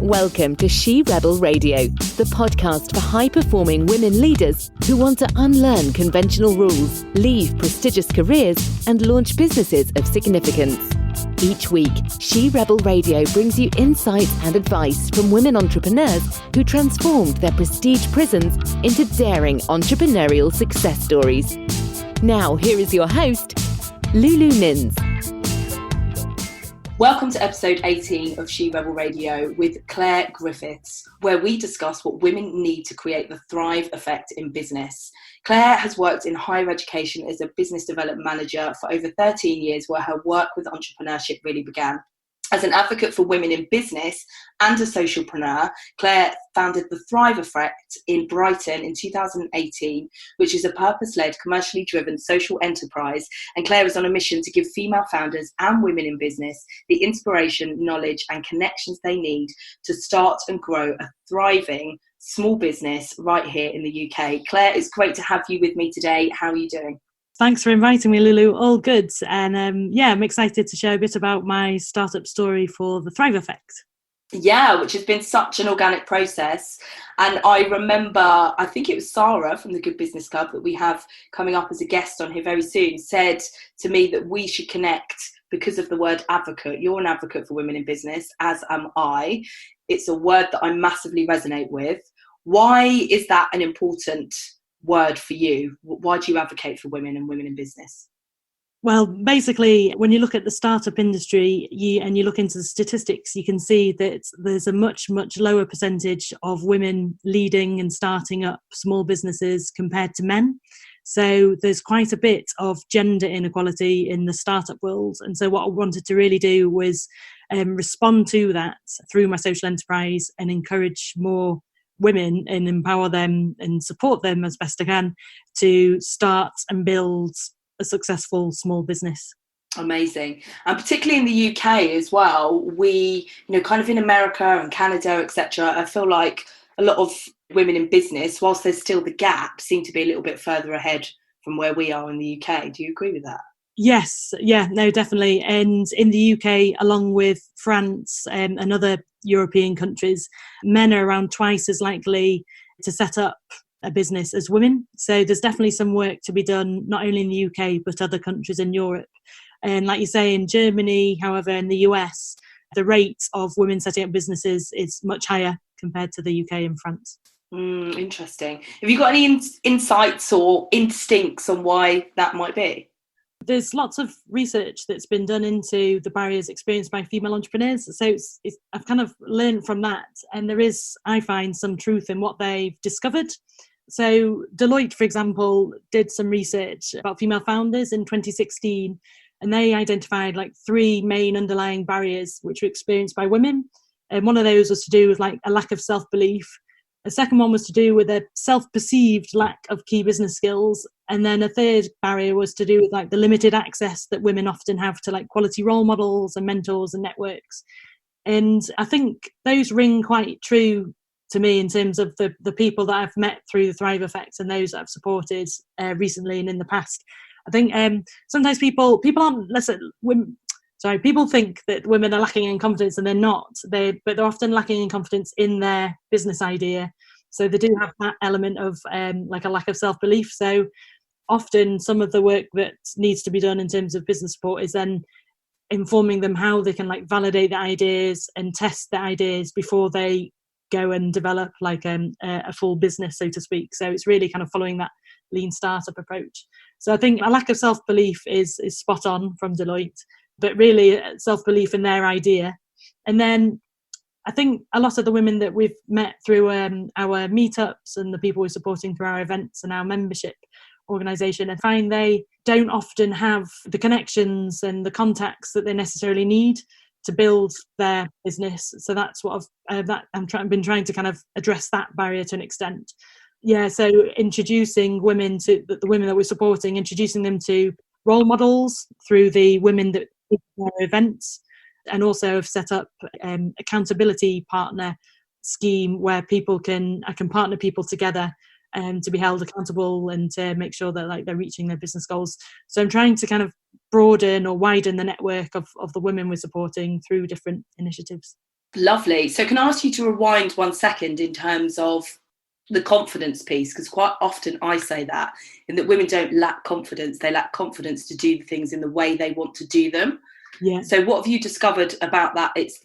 Welcome to She Rebel Radio, the podcast for high-performing women leaders who want to unlearn conventional rules, leave prestigious careers, and launch businesses of significance. Each week, She Rebel Radio brings you insights and advice from women entrepreneurs who transformed their prestige prisons into daring entrepreneurial success stories. Now, here is your host, Lulu Nins. Welcome to episode 18 of She Rebel Radio with Clare Griffiths, where we discuss what women need to create the Thrive effect in business. Clare has worked in higher education as a business development manager for over 13 years, where her work with entrepreneurship really began. As an advocate for women in business and a socialpreneur, Clare founded the Thrive Effect in Brighton in 2018, which is a purpose-led, commercially driven social enterprise. And Clare is on a mission to give female founders and women in business the inspiration, knowledge, and connections they need to start and grow a thriving small business right here in the UK. Clare, it's great to have you with me today. How are you doing? Thanks for inviting me, Lulu. All good. And I'm excited to share a bit about my startup story for the Thrive Effect. Yeah, which has been such an organic process. And I remember, I think it was Sarah from the Good Business Club that we have coming up as a guest on here very soon, said to me that we should connect because of the word advocate. You're an advocate for women in business, as am I. It's a word that I massively resonate with. Why is that an important word for you? Why do you advocate for women and women in business? Well, basically, when you look at the startup industry and you look into the statistics, you can see that there's a much, much lower percentage of women leading and starting up small businesses compared to men. So there's quite a bit of gender inequality in the startup world. And so what I wanted to really do was respond to that through my social enterprise and encourage more women and empower them and support them as best I can to start and build a successful small business. Amazing. And particularly in the UK as well, we, kind of in America and Canada, etc., I feel like a lot of women in business, whilst there's still the gap, seem to be a little bit further ahead from where we are in the UK. Do you agree with that? Yes, no, definitely. And in the UK, along with France and other European countries, men are around twice as likely to set up a business as women. So there's definitely some work to be done, not only in the UK, but other countries in Europe. And like you say, in Germany, however, in the US, the rate of women setting up businesses is much higher compared to the UK and France. Interesting. Have you got any insights or instincts on why that might be? There's lots of research that's been done into the barriers experienced by female entrepreneurs. So I've kind of learned from that. And there is, I find, some truth in what they've discovered. So Deloitte, for example, did some research about female founders in 2016. And they identified like 3 main underlying barriers which were experienced by women. And one of those was to do with like a lack of self-belief. A second one was to do with a self-perceived lack of key business skills. And then a third barrier was to do with like the limited access that women often have to like quality role models and mentors and networks. And I think those ring quite true to me in terms of the people that I've met through the Thrive Effect and those that I've supported recently and in the past. I think sometimes people aren't, people think that women are lacking in confidence and they're not. But they're often lacking in confidence in their business idea. So they do have that element of like a lack of self-belief. So often some of the work that needs to be done in terms of business support is then informing them how they can like validate their ideas and test their ideas before they go and develop like a full business, so to speak. So it's really kind of following that lean startup approach. So I think a lack of self-belief is spot on from Deloitte, but really self-belief in their idea. And then I think a lot of the women that we've met through our meetups and the people we're supporting through our events and our membership organisation, I find they don't often have the connections and the contacts that they necessarily need to build their business. So that's what I've been trying to kind of address that barrier to an extent. Yeah, so introducing women to the women that we're supporting, introducing them to role models through the women that their events, and also have set up accountability partner scheme where I can partner people together to be held accountable and to make sure that like they're reaching their business goals. So I'm trying to kind of broaden or widen the network of the women we're supporting through different initiatives. Lovely. So can I ask you to rewind 1 second in terms of the confidence piece? Because quite often I say that, in that women don't lack confidence, they lack confidence to do the things in the way they want to do them. Yeah. So what have you discovered about that? It's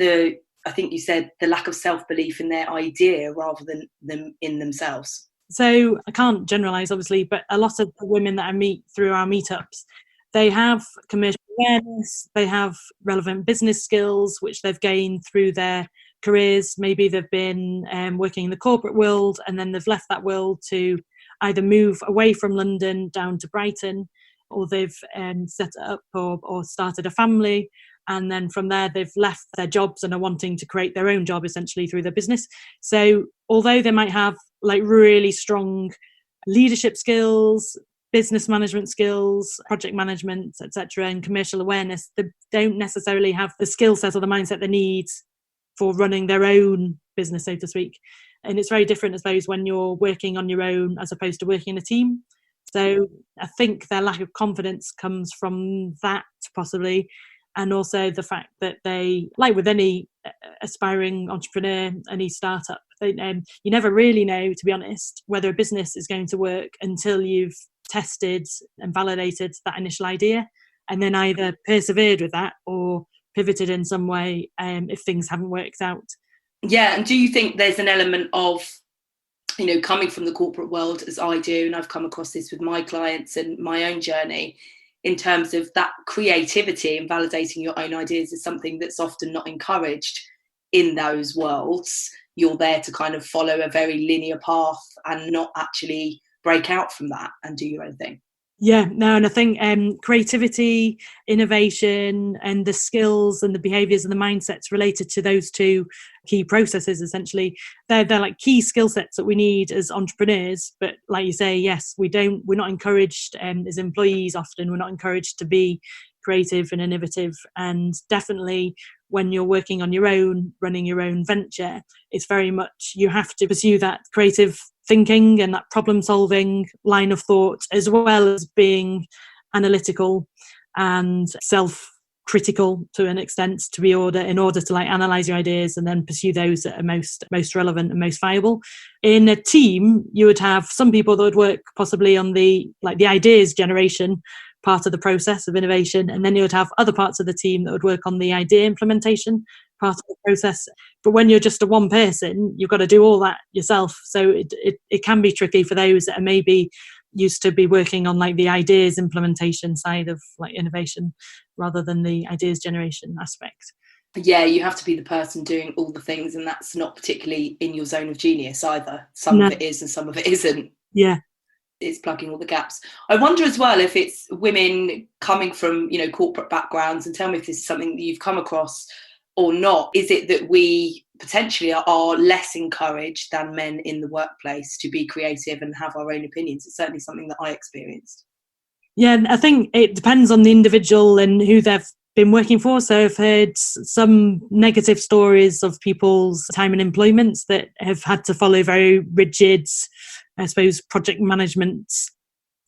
I think you said the lack of self-belief in their idea rather than them in themselves. So I can't generalize, obviously, but a lot of the women that I meet through our meetups, they have commercial awareness, they have relevant business skills, which they've gained through their careers. Maybe they've been working in the corporate world, and then they've left that world to either move away from London down to Brighton, or they've set up or started a family. And then from there, they've left their jobs and are wanting to create their own job essentially through their business. So although they might have like really strong leadership skills, business management skills, project management, etc., and commercial awareness, they don't necessarily have the skill set or the mindset they need for running their own business, so to speak. And it's very different, I suppose, when you're working on your own as opposed to working in a team. So I think their lack of confidence comes from that, possibly. And also the fact that they, like with any aspiring entrepreneur, any startup, you never really know, to be honest, whether a business is going to work until you've tested and validated that initial idea, and then either persevered with that or pivoted in some way if things haven't worked out. Yeah, and do you think there's an element of, coming from the corporate world as I do, and I've come across this with my clients and my own journey, in terms of that creativity and validating your own ideas is something that's often not encouraged in those worlds. You're there to kind of follow a very linear path and not actually break out from that and do your own thing. Yeah, no, and I think creativity, innovation, and the skills and the behaviours and the mindsets related to those two key processes, essentially, they're like key skill sets that we need as entrepreneurs. But like you say, yes, we're not encouraged as employees often, we're not encouraged to be creative and innovative. And definitely when you're working on your own, running your own venture, it's very much, you have to pursue that creative thinking and that problem solving line of thought, as well as being analytical and self-critical to an extent in order to like analyze your ideas and then pursue those that are most relevant and most viable. In a team, you would have some people that would work possibly on the ideas generation part of the process of innovation, and then you would have other parts of the team that would work on the idea implementation part of the process. But when you're just a one person, you've got to do all that yourself. So it can be tricky for those that are maybe used to be working on like the ideas implementation side of like innovation rather than the ideas generation aspect. Yeah, you have to be the person doing all the things, and that's not particularly in your zone of genius either. Some of it is and some of it isn't. Yeah. It's plugging all the gaps. I wonder as well if it's women coming from, corporate backgrounds, and tell me if this is something that you've come across or not. Is it that we potentially are less encouraged than men in the workplace to be creative and have our own opinions? It's certainly something that I experienced. Yeah, I think it depends on the individual and who they've been working for. So I've heard some negative stories of people's time in employment that have had to follow very rigid, I suppose, project management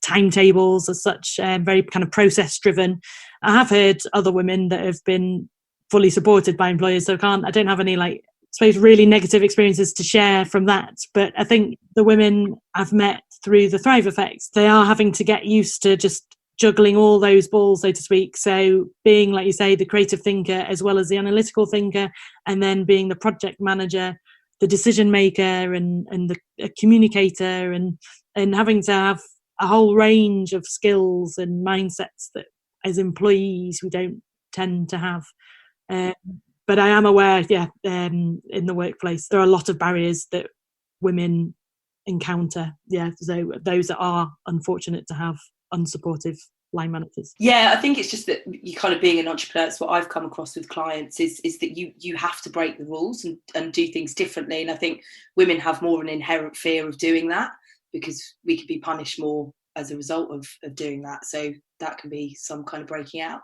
timetables as such, very kind of process driven. I have heard other women that have been fully supported by employers, so I don't have any I suppose really negative experiences to share from that. But I think the women I've met through the Thrive Effect, they are having to get used to just juggling all those balls, so to speak. So being, like you say, the creative thinker as well as the analytical thinker, and then being the project manager, the decision maker and the communicator, and having to have a whole range of skills and mindsets that as employees we don't tend to have. But I am aware, in the workplace, there are a lot of barriers that women encounter. Yeah, so those that are unfortunate to have unsupportive line managers. Yeah, I think it's just that you kind of being an entrepreneur, it's what I've come across with clients is that you have to break the rules and do things differently. And I think women have more of an inherent fear of doing that because we could be punished more as a result of doing that. So that can be some kind of breaking out.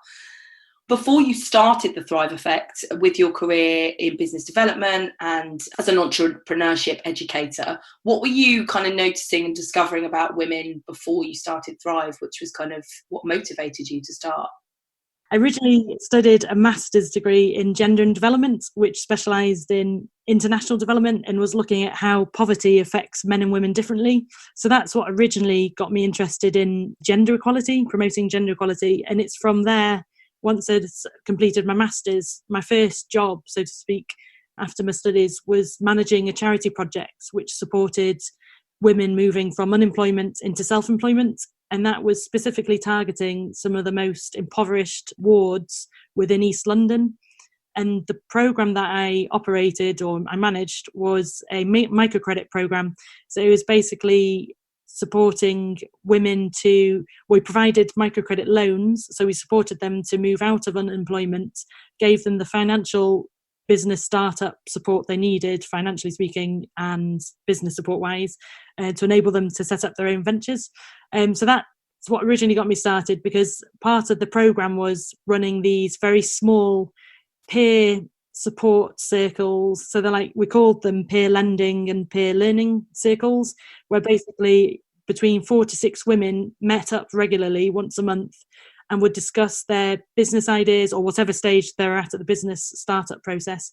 Before you started the Thrive Effect, with your career in business development and as an entrepreneurship educator, what were you kind of noticing and discovering about women before you started Thrive, which was kind of what motivated you to start? I originally studied a master's degree in gender and development, which specialised in international development and was looking at how poverty affects men and women differently. So that's what originally got me interested in gender equality, promoting gender equality. And it's from there, once I'd completed my master's, my first job, so to speak, after my studies was managing a charity project which supported women moving from unemployment into self-employment. And that was specifically targeting some of the most impoverished wards within East London. And the programme that I operated or I managed was a microcredit programme. So it was basically supporting women we provided microcredit loans. So we supported them to move out of unemployment, gave them the financial business startup support they needed, financially speaking, and business support wise, to enable them to set up their own ventures. So that's what originally got me started, because part of the program was running these very small peer support circles. So we called them peer lending and peer learning circles, where basically between 4 to 6 women met up regularly once a month and would discuss their business ideas, or whatever stage they're at the business startup process.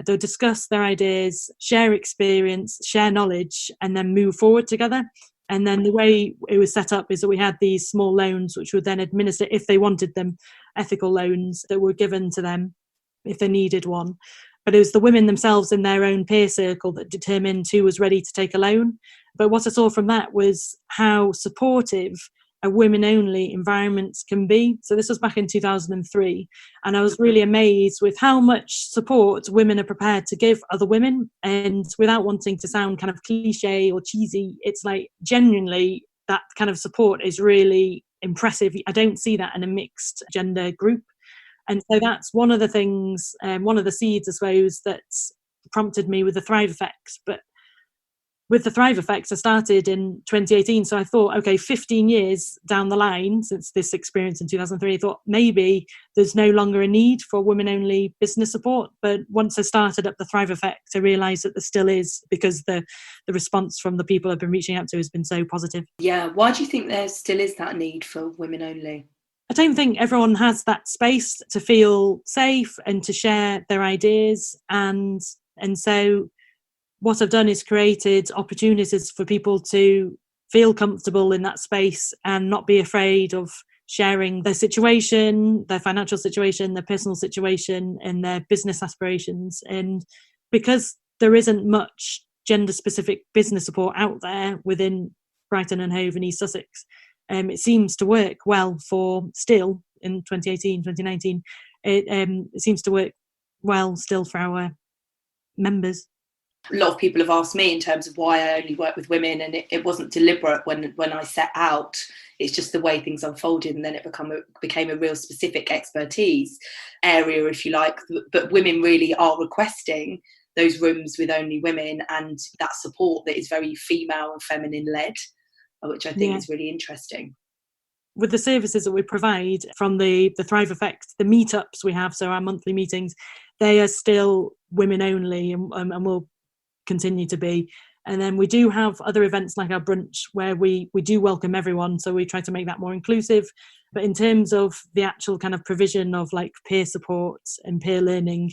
They'll discuss their ideas, share experience, share knowledge, and then move forward together. And then the way it was set up is that we had these small loans, which would then administer, if they wanted them, ethical loans that were given to them if they needed one. But it was the women themselves in their own peer circle that determined who was ready to take a loan. But what I saw from that was how supportive a women-only environment can be. So this was back in 2003, and I was really amazed with how much support women are prepared to give other women. And without wanting to sound kind of cliche or cheesy, it's like genuinely that kind of support is really impressive. I don't see that in a mixed gender group. And so that's one of the things, one of the seeds, I suppose, that prompted me with the Thrive Effects. But with the Thrive Effects, I started in 2018. So I thought, okay, 15 years down the line since this experience in 2003, I thought maybe there's no longer a need for women-only business support. But once I started up the Thrive Effect, I realised that there still is, because the response from the people I've been reaching out to has been so positive. Yeah. Why do you think there still is that need for women-only? I don't think everyone has that space to feel safe and to share their ideas. And so what I've done is created opportunities for people to feel comfortable in that space and not be afraid of sharing their situation, their financial situation, their personal situation, and their business aspirations. And because there isn't much gender-specific business support out there within Brighton and Hove and East Sussex, it seems to work well still in 2018, 2019. It seems to work well still for our members. A lot of people have asked me in terms of why I only work with women, and it wasn't deliberate when I set out. It's just the way things unfolded, and then it became a real specific expertise area, if you like. But women really are requesting those rooms with only women, and that support that is very female and feminine led, which I think is really interesting. With the services that we provide from the Thrive Effect, the meetups we have, so our monthly meetings, they are still women only and will continue to be. And then we do have other events like our brunch where we do welcome everyone, so we try to make that more inclusive. But in terms of the actual kind of provision of like peer support and peer learning,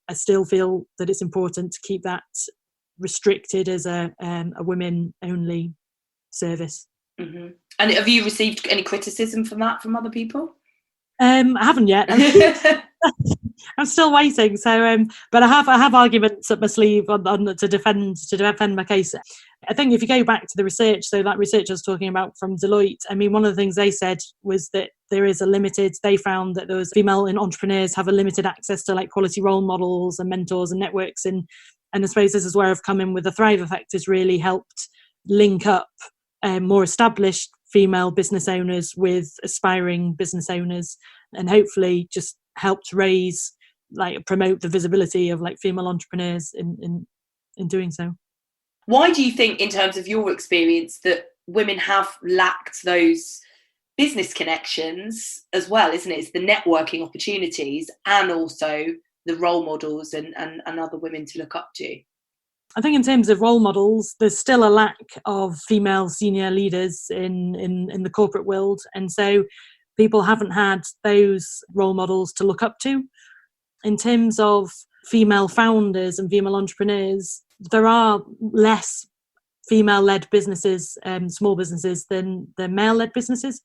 I still feel that it's important to keep that restricted as a women only service. Mm-hmm. And have you received any criticism from other people? I haven't yet. I'm still waiting. So, but I have arguments up my sleeve to defend my case. I think if you go back to the research, so that research I was talking about from Deloitte, I mean, one of the things they said was that they found that those female entrepreneurs have a limited access to like quality role models and mentors and networks. And I suppose this is where I've come in with the Thrive Effect, has really helped link up more established female business owners with aspiring business owners, and hopefully just helped promote the visibility of like female entrepreneurs in doing so. Why do you think, in terms of your experience, that women have lacked those business connections as well, isn't it? It's the networking opportunities and also the role models and other women to look up to. I think in terms of role models, there's still a lack of female senior leaders in the corporate world. And so people haven't had those role models to look up to. In terms of female founders and female entrepreneurs, there are less female-led businesses, small businesses, than male-led businesses.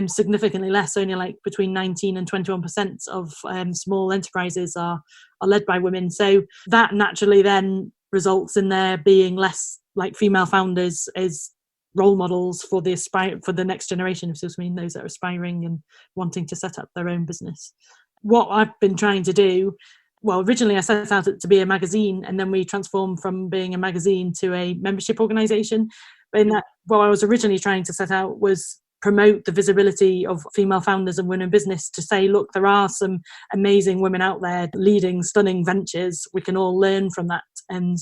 Significantly less, only like between 19 and 21% of small enterprises are led by women. So that naturally then results in there being less like female founders as role models for the next generation, if you mean those that are aspiring and wanting to set up their own business. What I've been trying to do, well, originally I set out to be a magazine, and then we transformed from being a magazine to a membership organisation. But in that, what I was originally trying to set out was promote the visibility of female founders and women in business, to say, look, there are some amazing women out there leading stunning ventures. We can all learn from that. And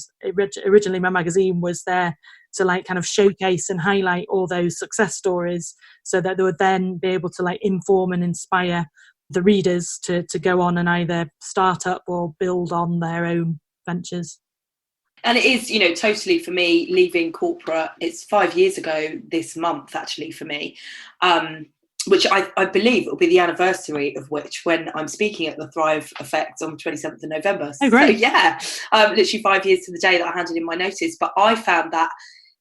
originally my magazine was there to like kind of showcase and highlight all those success stories, so that they would then be able to like inform and inspire the readers to go on and either start up or build on their own ventures. And it is, totally for me, leaving corporate, it's 5 years ago this month, actually, for me, which I believe will be the anniversary of which when I'm speaking at the Thrive Effect on 27th of November. Oh, great. So, yeah, literally 5 years to the day that I handed in my notice. But I found that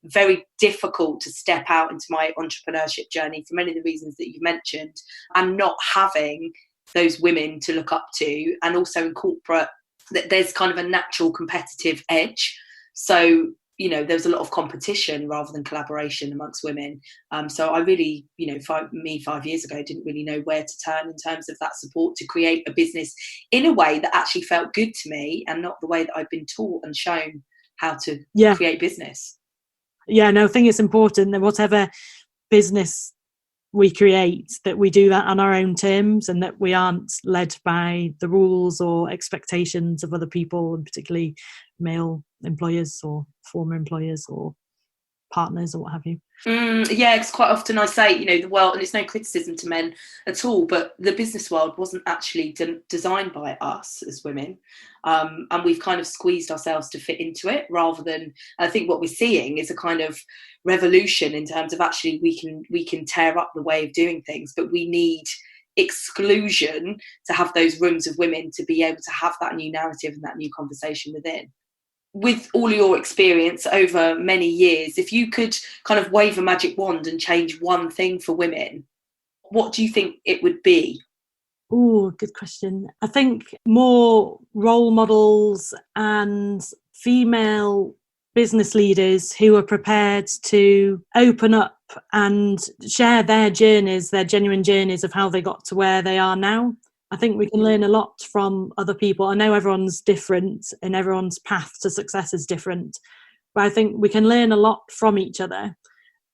very difficult to step out into my entrepreneurship journey for many of the reasons that you mentioned, and not having those women to look up to. And also in corporate, that there's kind of a natural competitive edge. So, there's a lot of competition rather than collaboration amongst women. So I really, 5 years ago, didn't really know where to turn in terms of that support to create a business in a way that actually felt good to me, and not the way that I've been taught and shown how to create business. Yeah, no, I think it's important that whatever business we create, that we do that on our own terms, and that we aren't led by the rules or expectations of other people, and particularly male employers or former employers or partners or what have you. Yeah, because quite often I say, the world, and it's no criticism to men at all, but the business world wasn't actually designed by us as women, and we've kind of squeezed ourselves to fit into it, rather than, I think what we're seeing is a kind of revolution in terms of actually we can tear up the way of doing things, but we need exclusion to have those rooms of women to be able to have that new narrative and that new conversation within. With all your experience over many years, if you could kind of wave a magic wand and change one thing for women, what do you think it would be? Oh, good question. I think more role models and female business leaders who are prepared to open up and share their journeys, their genuine journeys of how they got to where they are now. I think we can learn a lot from other people. I know everyone's different and everyone's path to success is different, but I think we can learn a lot from each other.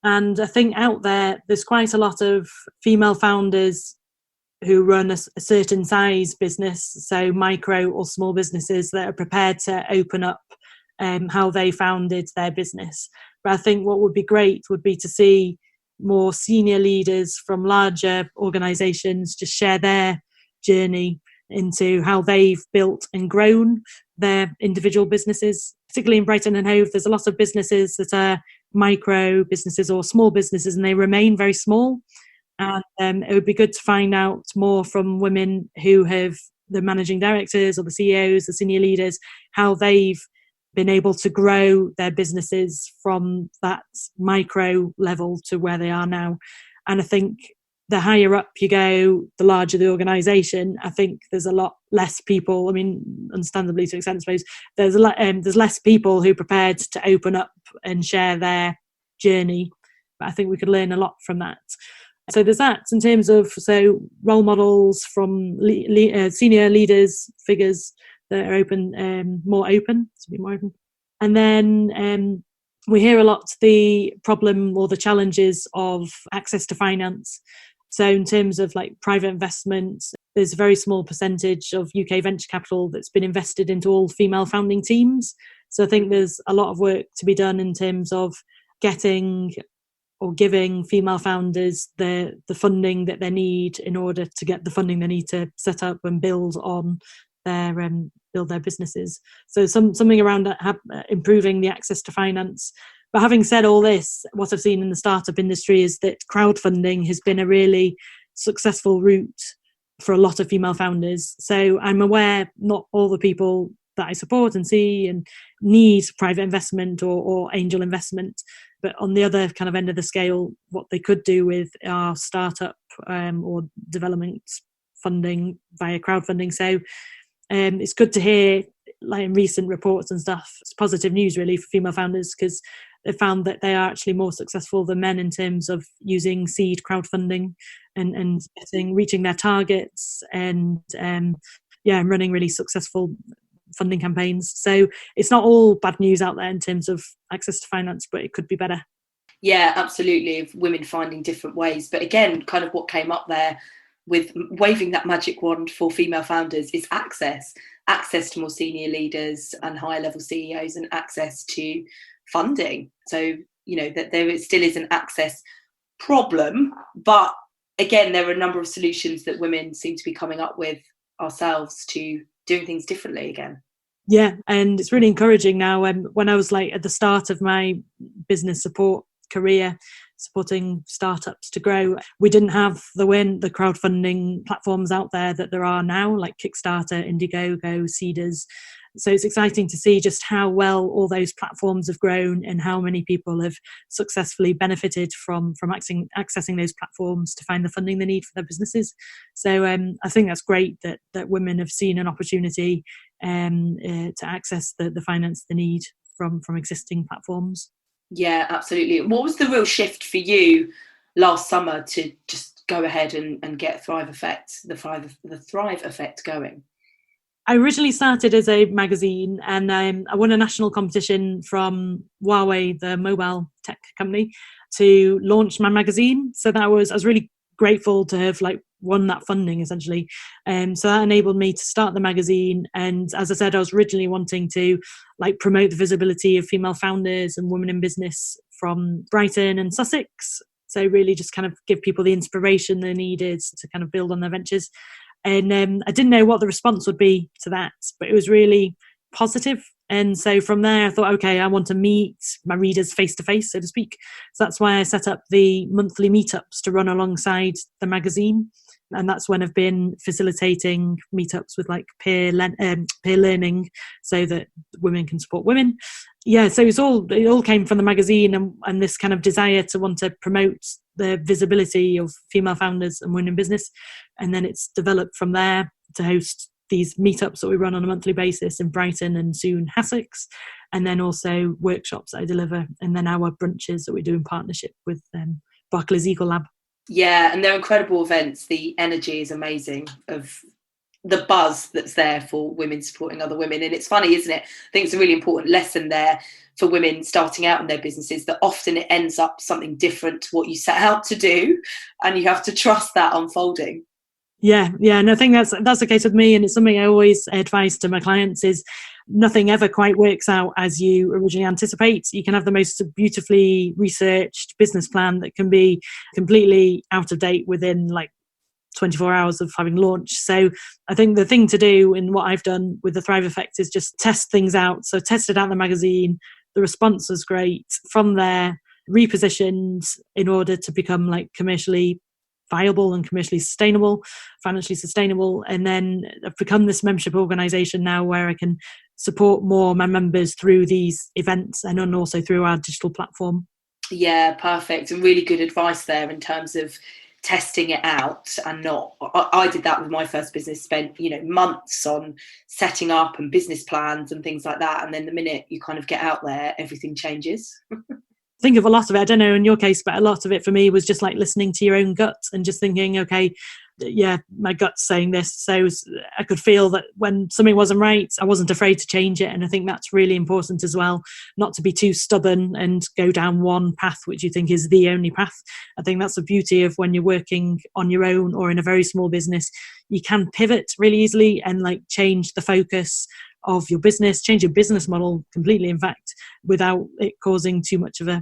And I think out there's quite a lot of female founders who run a certain size business, so micro or small businesses, that are prepared to open up how they founded their business. But I think what would be great would be to see more senior leaders from larger organisations just share their journey into how they've built and grown their individual businesses. Particularly in Brighton and Hove, there's a lot of businesses that are micro businesses or small businesses, and they remain very small. And it would be good to find out more from women who have the managing directors or the CEOs, the senior leaders, how they've been able to grow their businesses from that micro level to where they are now. And I think the higher up you go, the larger the organisation. I think there's a lot less people. I mean, understandably to an extent, I suppose there's less people who are prepared to open up and share their journey. But I think we could learn a lot from that. So there's that in terms of role models from senior leaders, figures that are more open, to be more open. And then we hear a lot the problem or the challenges of access to finance. So in terms of like private investment, there's a very small percentage of UK venture capital that's been invested into all female founding teams. So I think there's a lot of work to be done in terms of getting or giving female founders the funding that they need in order to get the funding they need to set up and build their businesses. So something around improving the access to finance. But having said all this, what I've seen in the startup industry is that crowdfunding has been a really successful route for a lot of female founders. So I'm aware not all the people that I support and see and need private investment or angel investment, but on the other kind of end of the scale, what they could do with our startup or development funding via crowdfunding. So it's good to hear, like in recent reports and stuff, it's positive news really for female founders, because they found that they are actually more successful than men in terms of using seed crowdfunding and reaching their targets and running really successful funding campaigns. So it's not all bad news out there in terms of access to finance, but it could be better. Yeah, absolutely, of women finding different ways. But again, kind of what came up there with waving that magic wand for female founders is access to more senior leaders and higher level CEOs, and access to funding. So, that there still is an access problem, but again, there are a number of solutions that women seem to be coming up with ourselves to doing things differently again. Yeah, and it's really encouraging now. When I was like at the start of my business support career, supporting startups to grow, we didn't have the crowdfunding platforms out there that there are now, like Kickstarter, Indiegogo, Seedrs. So it's exciting to see just how well all those platforms have grown and how many people have successfully benefited from accessing those platforms to find the funding they need for their businesses. So I think that's great that women have seen an opportunity to access the finance they need from existing platforms. Yeah, absolutely. What was the real shift for you last summer to just go ahead and get the Thrive Effect going? I originally started as a magazine, and I won a national competition from Huawei, the mobile tech company, to launch my magazine. So I was really grateful to have won that funding essentially. So that enabled me to start the magazine. And as I said, I was originally wanting to promote the visibility of female founders and women in business from Brighton and Sussex. So really just kind of give people the inspiration they needed to kind of build on their ventures. And I didn't know what the response would be to that, but it was really positive. And so from there, I thought, okay, I want to meet my readers face to face, so to speak. So that's why I set up the monthly meetups to run alongside the magazine. And that's when I've been facilitating meetups with peer learning, so that women can support women. Yeah, so it all came from the magazine and this kind of desire to want to promote the visibility of female founders and women in business. And then it's developed from there to host these meetups that we run on a monthly basis in Brighton and soon Essex, and then also workshops that I deliver, and then our brunches that we do in partnership with Barclays Eagle Lab. Yeah, and they're incredible events. The energy is amazing of the buzz that's there for women supporting other women. And it's funny, isn't it? I think it's a really important lesson there for women starting out in their businesses, that often it ends up something different to what you set out to do, and you have to trust that unfolding. Yeah, and I think that's the case with me, and it's something I always advise to my clients is nothing ever quite works out as you originally anticipate. You can have the most beautifully researched business plan that can be completely out of date within 24 hours of having launched. So I think the thing to do in what I've done with the Thrive Effect is just test things out. So tested out the magazine, the response was great. From there, repositioned in order to become commercially viable and commercially sustainable, financially sustainable. And then I've become this membership organisation now where I can support more my members through these events and then also through our digital platform. Yeah, perfect. And really good advice there in terms of testing it out and not. I did that with my first business, spent months on setting up and business plans and things like that. And then the minute you kind of get out there, everything changes. Think of a lot of it, I don't know in your case, but a lot of it for me was just listening to your own gut and just thinking, okay, yeah, my gut's saying this. So I could feel that when something wasn't right, I wasn't afraid to change it. And I think that's really important as well, not to be too stubborn and go down one path, which you think is the only path. I think that's the beauty of when you're working on your own or in a very small business, you can pivot really easily and change the focus of your business, change your business model completely, in fact, without it causing too much of a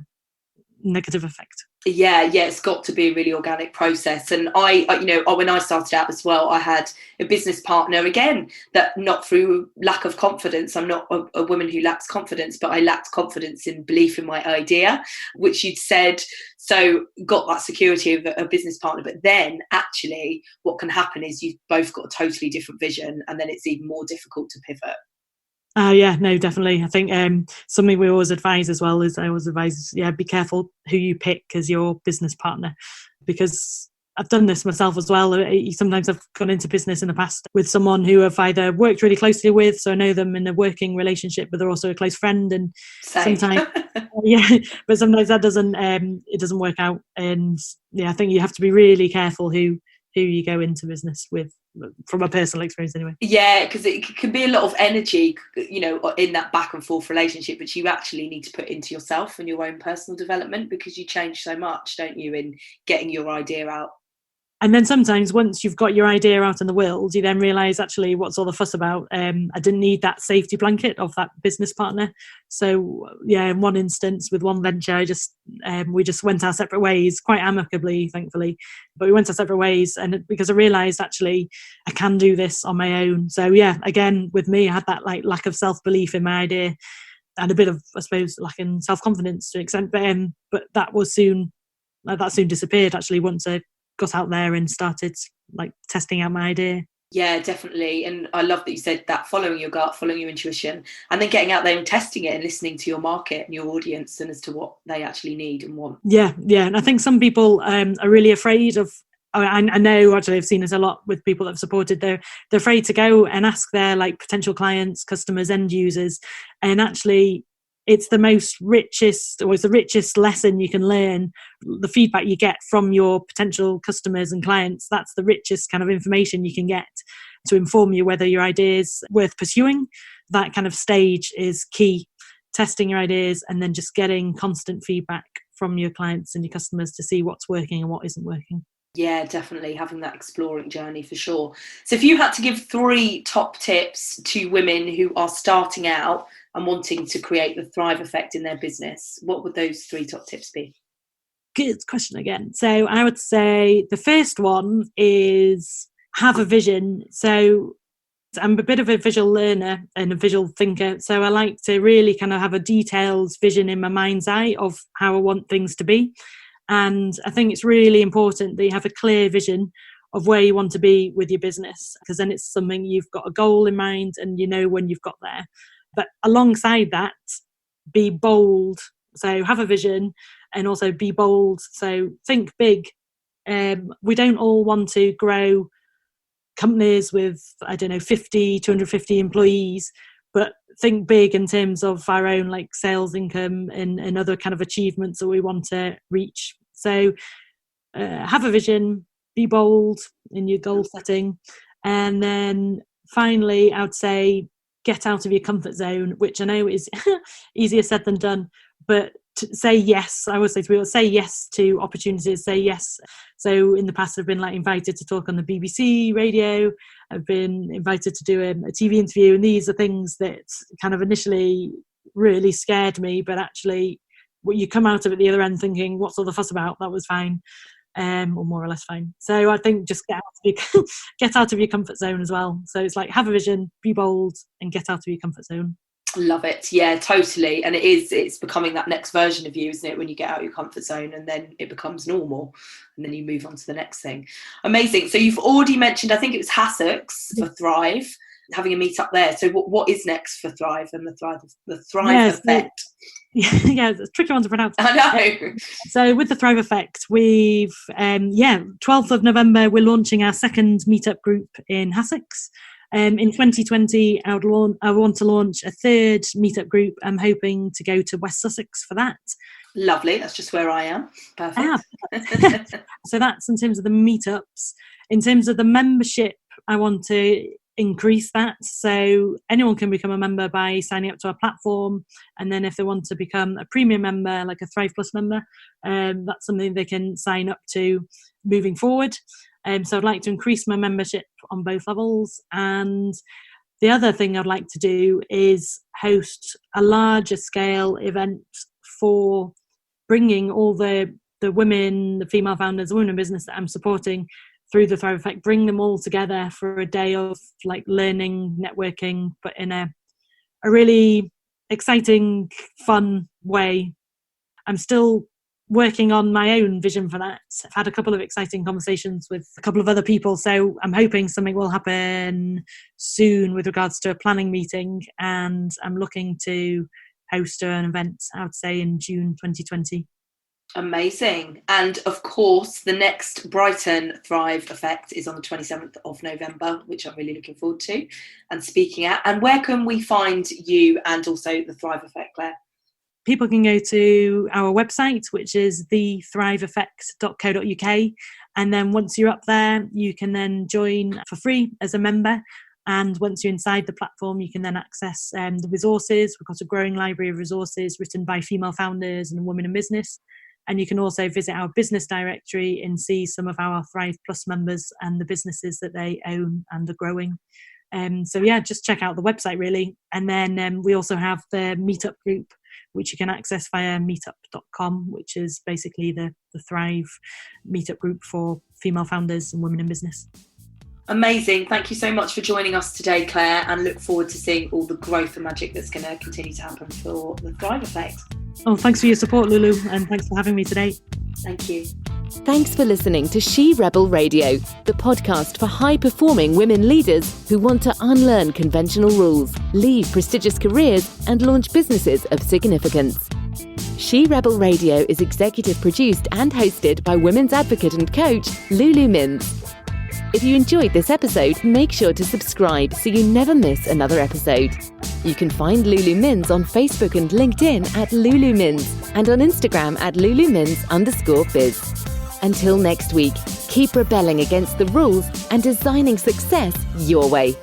negative effect. Yeah, it's got to be a really organic process. And when I started out as well, I had a business partner, again, that not through lack of confidence. I'm not a woman who lacks confidence, but I lacked confidence in belief in my idea, which you'd said. So got that security of a business partner. But then actually what can happen is you've both got a totally different vision, and then it's even more difficult to pivot. Yeah, no, definitely. I think something we always advise as well is I always advise, be careful who you pick as your business partner, because I've done this myself as well. Sometimes I've gone into business in the past with someone who I've either worked really closely with, so I know them in a working relationship, but they're also a close friend. And Same. sometimes, but sometimes that doesn't, it doesn't work out. And I think you have to be really careful who you go into business with, from a personal experience anyway. Yeah, because it can be a lot of energy, in that back and forth relationship, which you actually need to put into yourself and your own personal development, because you change so much, don't you, in getting your idea out. And then sometimes once you've got your idea out in the world, you then realise, actually, what's all the fuss about? I didn't need that safety blanket of that business partner. So in one instance with one venture, we just went our separate ways, quite amicably, thankfully. But we went our separate ways, and because I realised, actually, I can do this on my own. So again, with me, I had that lack of self-belief in my idea, and a bit of, I suppose, lack in self-confidence to an extent. But that soon disappeared, actually, once I got out there and started testing out my idea. Yeah, definitely. And I love that you said that, following your gut, following your intuition, and then getting out there and testing it and listening to your market and your audience, and as to what they actually need and want. Yeah. And I think some people are really afraid of, I know, actually, I've seen this a lot with people that have supported. They're afraid to go and ask their potential clients, customers, end users, and actually it's the richest lesson you can learn. The feedback you get from your potential customers and clients, that's the richest kind of information you can get to inform you whether your idea is worth pursuing. That kind of stage is key. Testing your ideas and then just getting constant feedback from your clients and your customers to see what's working and what isn't working. Yeah, definitely having that exploring journey, for sure. So if you had to give 3 top tips to women who are starting out and wanting to create the Thrive effect in their business, what would those 3 top tips be? Good question again. So I would say the first one is have a vision. So I'm a bit of a visual learner and a visual thinker. So I like to really kind of have a detailed vision in my mind's eye of how I want things to be. And I think it's really important that you have a clear vision of where you want to be with your business, because then it's something you've got a goal in mind and you know when you've got there. But alongside that, be bold. So have a vision and also be bold. So think big. We don't all want to grow companies with, 50, 250 employees, but think big in terms of our own sales income and other kind of achievements that we want to reach. So have a vision, be bold in your goal setting. And then finally, I would say get out of your comfort zone, which I know is easier said than done, but to say yes. I always say to people, say yes to opportunities, say yes. So in the past, I've been invited to talk on the BBC radio. I've been invited to do a TV interview, and these are things that kind of initially really scared me, but actually you come out of it the other end thinking, what's all the fuss about? That was fine, or more or less fine. So I think just get out of your comfort zone as well. So it's have a vision, be bold, and get out of your comfort zone. Love it. Yeah, totally. And it's becoming that next version of you, isn't it, when you get out of your comfort zone and then it becomes normal and then you move on to the next thing. Amazing. So you've already mentioned, I think it was Hassocks for Thrive, having a meet up there. So what is next for Thrive and the Thrive effect? Yeah, it's a tricky one to pronounce. I know. So with the Thrive effect, we've 12th of November, we're launching our second meetup group in Hassocks. In 2020, I want to launch a third meetup group. I'm hoping to go to West Sussex for that. Lovely. That's just where I am. Perfect. So that's in terms of the meetups. In terms of the membership, I want to increase that. So anyone can become a member by signing up to our platform. And then if they want to become a premium member, like a Thrive Plus member, that's something they can sign up to moving forward. So I'd like to increase my membership on both levels. And the other thing I'd like to do is host a larger scale event for bringing all the the women, the female founders, the women in business that I'm supporting through the Thrive Effect, bring them all together for a day of like learning, networking, but in a really exciting, fun way. I'm still working on my own vision for that. I've had a couple of exciting conversations with a couple of other people, so I'm hoping something will happen soon with regards to a planning meeting, and I'm looking to host an event, I would say, in June 2020. Amazing. And of course, the next Brighton Thrive Effect is on the 27th of November, which I'm really looking forward to and speaking at. And where can we find you and also the Thrive Effect, Claire? People can go to our website, which is thethriveeffect.co.uk. And then once you're up there, you can then join for free as a member. And once you're inside the platform, you can then access the resources. We've got a growing library of resources written by female founders and women in business. And you can also visit our business directory and see some of our Thrive Plus members and the businesses that they own and are growing. So yeah, just check out the website really. And then we also have the meetup group, which you can access via meetup.com, which is basically the Thrive meetup group for female founders and women in business. Amazing. Thank you so much for joining us today, Claire, and look forward to seeing all the growth and magic that's going to continue to happen for the Thrive Effect. Oh, thanks for your support, Lulu, and thanks for having me today. Thank you. Thanks for listening to She Rebel Radio, the podcast for high-performing women leaders who want to unlearn conventional rules, leave prestigious careers, and launch businesses of significance. She Rebel Radio is executive produced and hosted by women's advocate and coach Lulu Mims. If you enjoyed this episode, make sure to subscribe so you never miss another episode. You can find Lulu Mims on Facebook and LinkedIn at Lulu Mims and on Instagram at LuluMims_biz. Until next week, keep rebelling against the rules and designing success your way.